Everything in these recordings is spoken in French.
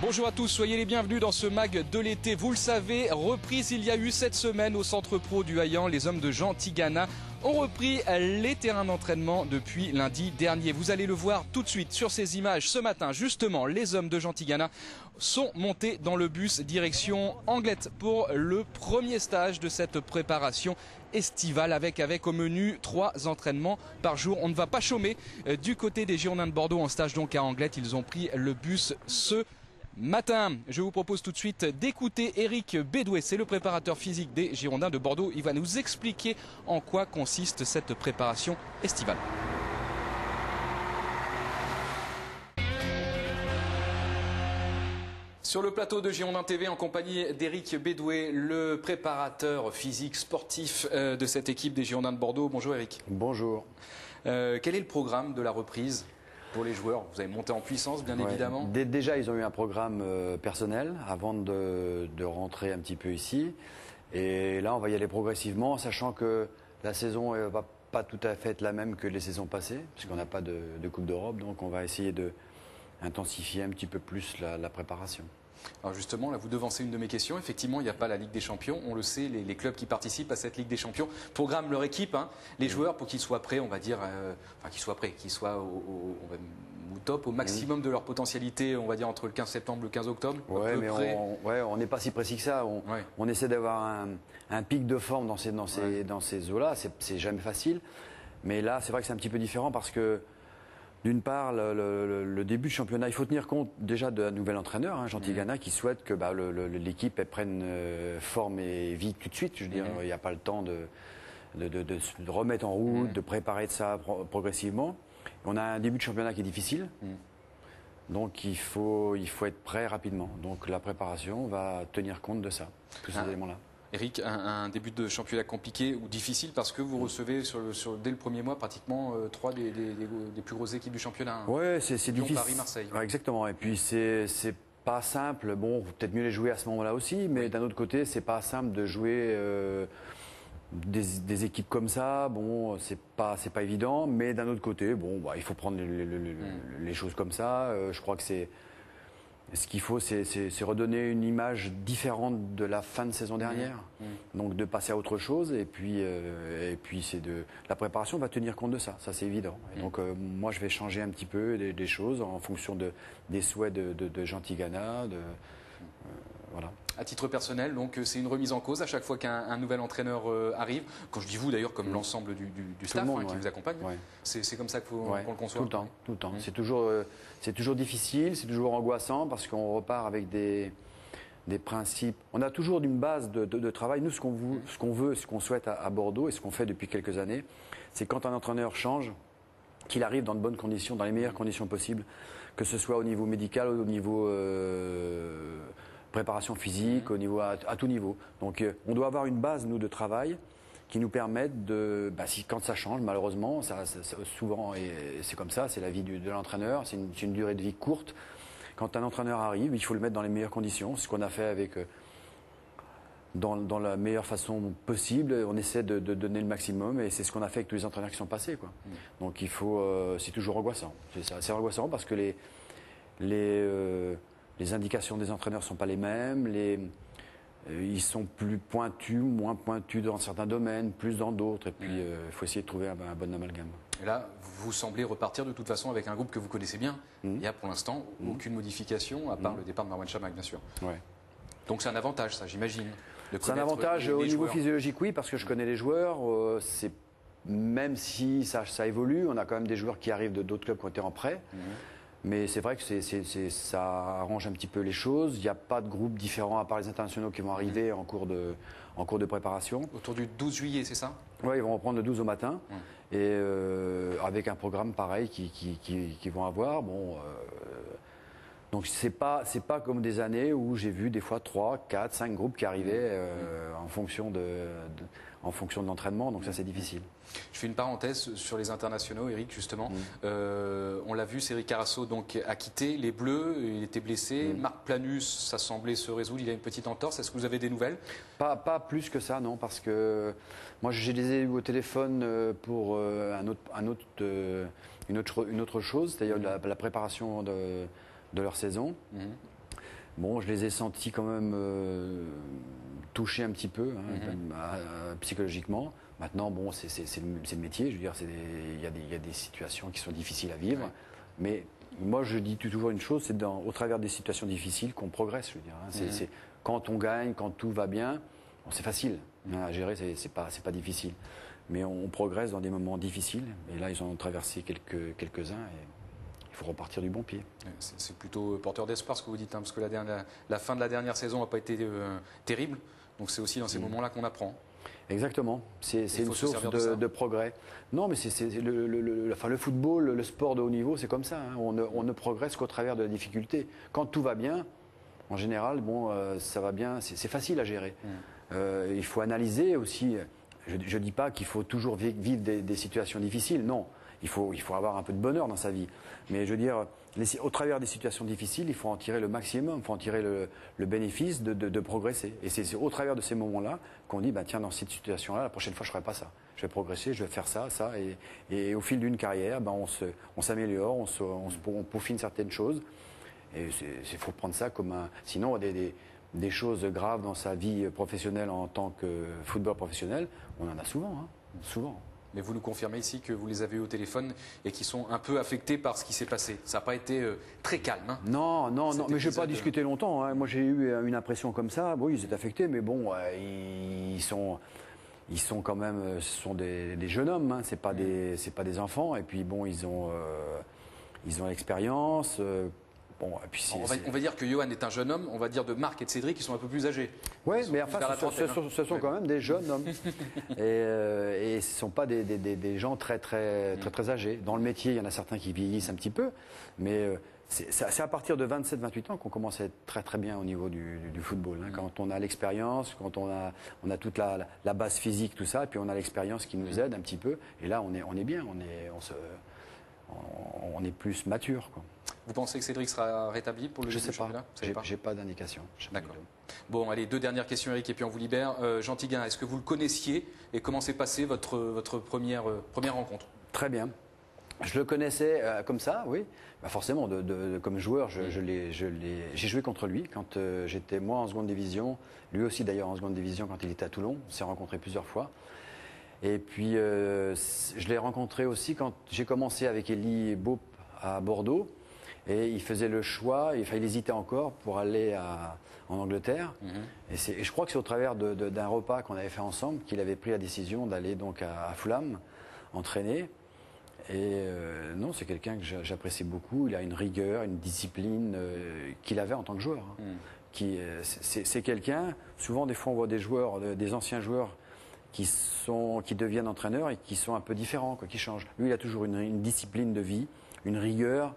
Bonjour à tous, soyez les bienvenus dans ce mag de l'été. Vous le savez, reprise il y a eu cette semaine au centre pro du Haillan. Les hommes de Jean Tigana ont repris les terrains d'entraînement depuis lundi dernier. Vous allez le voir tout de suite sur ces images. Ce matin, justement, les hommes de Jean Tigana sont montés dans le bus direction Anglet pour le premier stage de cette préparation estivale avec au menu 3 entraînements par jour. On ne va pas chômer du côté des Girondins de Bordeaux en stage donc à Anglet. Ils ont pris le bus ce matin. Je vous propose tout de suite d'écouter Eric Bédoué, c'est le préparateur physique des Girondins de Bordeaux. Il va nous expliquer en quoi consiste cette préparation estivale. Sur le plateau de Girondins TV en compagnie d'Eric Bédoué, le préparateur physique sportif de cette équipe des Girondins de Bordeaux. Bonjour Eric. Bonjour. Quel est le programme de la reprise pour les joueurs? Vous avez monté en puissance, bien évidemment. Déjà, ils ont eu un programme personnel avant de rentrer un petit peu ici. Et là, on va y aller progressivement, sachant que la saison ne va pas tout à fait être la même que les saisons passées, puisqu'on n'a pas de Coupe d'Europe. Donc, on va essayer d'intensifier un petit peu plus la préparation. Alors justement, là, vous devancez une de mes questions. Effectivement, il n'y a pas la Ligue des Champions. On le sait, les clubs qui participent à cette Ligue des Champions programment leur équipe, les joueurs, pour qu'ils soient prêts, on va dire, qu'ils soient au top, au maximum de leur potentialité, on va dire, entre le 15 septembre et le 15 octobre. Ouais, mais on n'est pas si précis que ça. On essaie d'avoir un pic de forme dans ces eaux-là. C'est jamais facile. Mais là, c'est vrai que c'est un petit peu différent parce que, d'une part, le début du championnat, il faut tenir compte déjà d'un nouvel entraîneur, Jean Tigana, qui souhaite que l'équipe prenne forme et vie tout de suite. Je veux dire, il n'y a pas le temps de se remettre en route, de préparer de ça progressivement. On a un début de championnat qui est difficile, donc il faut être prêt rapidement. Donc la préparation va tenir compte de ça, tous ces éléments-là. Eric, un début de championnat compliqué ou difficile parce que vous recevez dès le premier mois pratiquement 3 des plus grosses équipes du championnat. Oui, c'est difficile. Paris, Marseille. Ouais, exactement. Et puis c'est pas simple. Bon, peut-être mieux les jouer à ce moment-là aussi, mais d'un autre côté, c'est pas simple de jouer des équipes comme ça. Bon, c'est pas évident, mais d'un autre côté, bon, il faut prendre les choses comme ça. Je crois que ce qu'il faut, c'est redonner une image différente de la fin de saison dernière. Donc de passer à autre chose. Et puis la préparation va tenir compte de ça. Ça, c'est évident. Et donc moi, je vais changer un petit peu des choses en fonction des souhaits de Jean Tigana. Voilà. À titre personnel, donc c'est une remise en cause à chaque fois qu'un nouvel entraîneur arrive. Quand je dis vous, d'ailleurs, comme l'ensemble du staff qui vous accompagne, c'est comme ça qu'on le conçoit. Tout le temps. C'est toujours difficile, c'est toujours angoissant parce qu'on repart avec des principes. On a toujours une base de travail. Nous, ce qu'on veut, ce qu'on souhaite à Bordeaux et ce qu'on fait depuis quelques années, c'est quand un entraîneur change, qu'il arrive dans de bonnes conditions, dans les meilleures conditions possibles, que ce soit au niveau médical, au niveau préparation physique, au niveau à tout niveau. Donc on doit avoir une base, nous, de travail qui nous permette quand ça change, malheureusement, souvent, et c'est comme ça, c'est la vie de l'entraîneur, c'est une durée de vie courte. Quand un entraîneur arrive, il faut le mettre dans les meilleures conditions. C'est ce qu'on a fait avec dans la meilleure façon possible. On essaie de donner le maximum et c'est ce qu'on a fait avec tous les entraîneurs qui sont passés, quoi. Donc c'est toujours angoissant. C'est angoissant parce que les indications des entraîneurs ne sont pas les mêmes. Ils sont plus pointus, moins pointus dans certains domaines, plus dans d'autres. Et puis, il faut essayer de trouver un bon amalgame. Et là, vous semblez repartir de toute façon avec un groupe que vous connaissez bien. Il n'y a pour l'instant aucune modification, à part le départ de Marwan Chamakh, bien sûr. Ouais. Donc c'est un avantage, ça, j'imagine. C'est un avantage au niveau physiologique, oui, parce que je connais les joueurs. Même si ça évolue, on a quand même des joueurs qui arrivent d'autres clubs qui ont été en prêt. Mais c'est vrai que ça arrange un petit peu les choses. Il n'y a pas de groupe différent à part les internationaux qui vont arriver en cours de préparation. Autour du 12 juillet, c'est ça? Oui, ils vont reprendre le 12 au matin. Et avec un programme pareil qu'ils vont avoir. Bon, donc c'est pas comme des années où j'ai vu des fois 3, 4, 5 groupes qui arrivaient en fonction de l'entraînement. Donc ça, c'est difficile. Je fais une parenthèse sur les internationaux, Eric, justement. On l'a vu, Cédric Carasso donc, a quitté les Bleus, il était blessé. Marc Planus, ça semblait se résoudre, il a une petite entorse. Est-ce que vous avez des nouvelles? Pas plus que ça, non, parce que moi, je les ai eu au téléphone pour une autre chose, c'est-à-dire la préparation de leur saison. bon, je les ai sentis quand même touchés un petit peu, psychologiquement. Maintenant, bon, c'est le métier, je veux dire, il y a des situations qui sont difficiles à vivre, mais moi je dis toujours une chose, c'est au travers des situations difficiles qu'on progresse, je veux dire. C'est quand on gagne, quand tout va bien, bon, c'est facile à gérer, c'est pas difficile. Mais on progresse dans des moments difficiles, et là ils en ont traversé quelques-uns, et il faut repartir du bon pied. C'est plutôt porteur d'espoir ce que vous dites, parce que la fin de la dernière saison n'a pas été terrible, donc c'est aussi dans ces moments-là qu'on apprend. Exactement, c'est une source de progrès. Non, mais le football, le sport de haut niveau, c'est comme ça. Hein. On ne progresse qu'au travers de la difficulté. Quand tout va bien, en général, bon, ça va bien, c'est facile à gérer. Il faut analyser aussi. Je ne dis pas qu'il faut toujours vivre des situations difficiles, non. Il faut avoir un peu de bonheur dans sa vie. Mais je veux dire, au travers des situations difficiles, il faut en tirer le maximum, il faut en tirer le bénéfice de progresser. Et c'est au travers de ces moments-là qu'on dit, bah, tiens, dans cette situation-là, la prochaine fois, je ne ferai pas ça. Je vais progresser, je vais faire ça. Et au fil d'une carrière, bah, on s'améliore, on peaufine certaines choses. Et il faut prendre ça comme un... Sinon, des choses graves dans sa vie professionnelle en tant que footballeur professionnel, on en a souvent, hein, souvent. Mais vous nous confirmez ici que vous les avez eu au téléphone et qu'ils sont un peu affectés par ce qui s'est passé. Ça n'a pas été très calme. Hein, non, mais je n'ai pas discuté longtemps. Hein. Moi, j'ai eu une impression comme ça. Oui, ils étaient affectés, mais bon, ils sont quand même, ce sont des jeunes hommes. Hein. C'est pas des enfants. Et puis bon, ils ont l'expérience. Bon, et puis on va dire que Johan est un jeune homme, on va dire de Marc et de Cédric qui sont un peu plus âgés. Oui, mais enfin, ce sont quand même des jeunes hommes. Et ce ne sont pas des gens très âgés. Dans le métier, il y en a certains qui vieillissent un petit peu, mais c'est à partir de 27-28 ans qu'on commence à être très bien au niveau du football. Hein, quand on a l'expérience, quand on a toute la base physique, tout ça, et puis on a l'expérience qui nous aide un petit peu, et là on est bien, on est plus mature, quoi. Vous pensez que Cédric sera rétabli pour le championnat ? Je ne sais pas. J'ai pas d'indication. D'accord. Bon, allez, 2 dernières questions, Eric, et puis on vous libère. Jean Tiguin, est-ce que vous le connaissiez et comment s'est passée votre première rencontre ? Très bien. Je le connaissais comme ça, oui. Bah forcément, comme joueur, j'ai joué contre lui quand j'étais moi en seconde division. Lui aussi d'ailleurs en seconde division quand il était à Toulon. On s'est rencontrés plusieurs fois. Et puis, je l'ai rencontré aussi quand j'ai commencé avec Elie Baup à Bordeaux. Et il faisait le choix, il hésitait encore pour aller en Angleterre. Et je crois que c'est au travers d'un repas qu'on avait fait ensemble qu'il avait pris la décision d'aller donc à Fulham entraîner. Et non, c'est quelqu'un que j'apprécie beaucoup. Il a une rigueur, une discipline qu'il avait en tant que joueur. C'est quelqu'un, souvent des fois on voit des joueurs, des anciens joueurs qui deviennent entraîneurs et qui sont un peu différents, qui changent. Lui, il a toujours une discipline de vie, une rigueur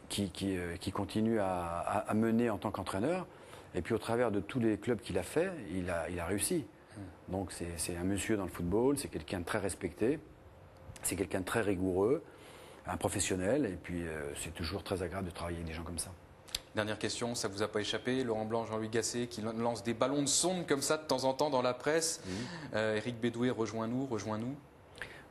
qui continue à mener en tant qu'entraîneur. Et puis au travers de tous les clubs qu'il a fait, il a réussi. Donc c'est un monsieur dans le football, c'est quelqu'un de très respecté, c'est quelqu'un de très rigoureux, un professionnel. Et puis c'est toujours très agréable de travailler avec des gens comme ça. Dernière question, ça ne vous a pas échappé, Laurent Blanc, Jean-Louis Gasset qui lance des ballons de sonde comme ça de temps en temps dans la presse. Eric Bédoué, rejoins-nous.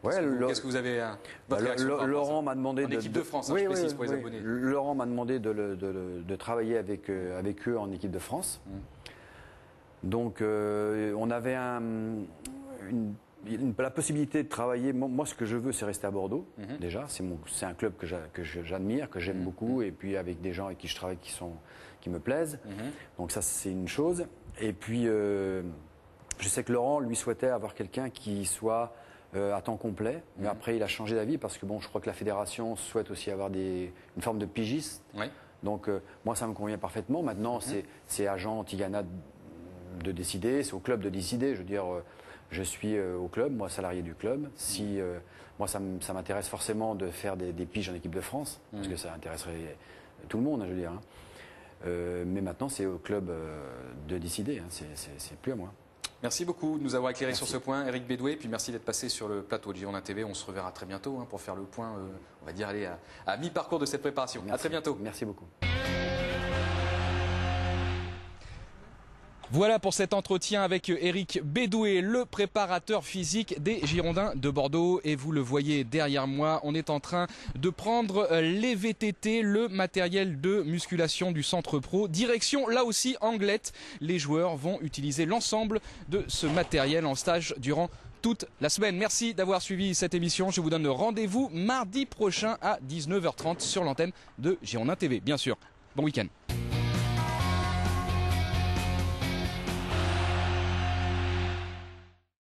Ouais, Qu'est-ce que vous avez Laurent m'a demandé en équipe de France, je précise pour les abonnés. Laurent m'a demandé de travailler avec eux en équipe de France. Donc on avait la possibilité de travailler. Moi, ce que je veux, c'est rester à Bordeaux. Déjà, c'est un club que j'admire, que j'aime beaucoup, et puis avec des gens avec qui je travaille qui me plaisent. Donc ça, c'est une chose. Et puis, je sais que Laurent, lui, souhaitait avoir quelqu'un qui soit à temps complet, mais après il a changé d'avis parce que bon, je crois que la fédération souhaite aussi avoir une forme de pigiste. Donc moi ça me convient parfaitement. Maintenant c'est à Jean Tigana de décider, c'est au club de décider. Je veux dire, je suis au club, moi salarié du club. Si moi ça m'intéresse forcément de faire des piges en équipe de France parce que ça intéresserait tout le monde, je veux dire. Mais maintenant c'est au club de décider. C'est plus à moi. Merci beaucoup de nous avoir éclairé sur ce point, Eric Bédoué, puis merci d'être passé sur le plateau de Girondin TV. On se reverra très bientôt pour faire le point, on va dire, aller à mi-parcours de cette préparation. Merci. À très bientôt. Merci beaucoup. Voilà pour cet entretien avec Éric Bédoué, le préparateur physique des Girondins de Bordeaux. Et vous le voyez derrière moi, on est en train de prendre les VTT, le matériel de musculation du Centre Pro. Direction là aussi Anglet. Les joueurs vont utiliser l'ensemble de ce matériel en stage durant toute la semaine. Merci d'avoir suivi cette émission. Je vous donne rendez-vous mardi prochain à 19h30 sur l'antenne de Girondins TV. Bien sûr, bon week-end.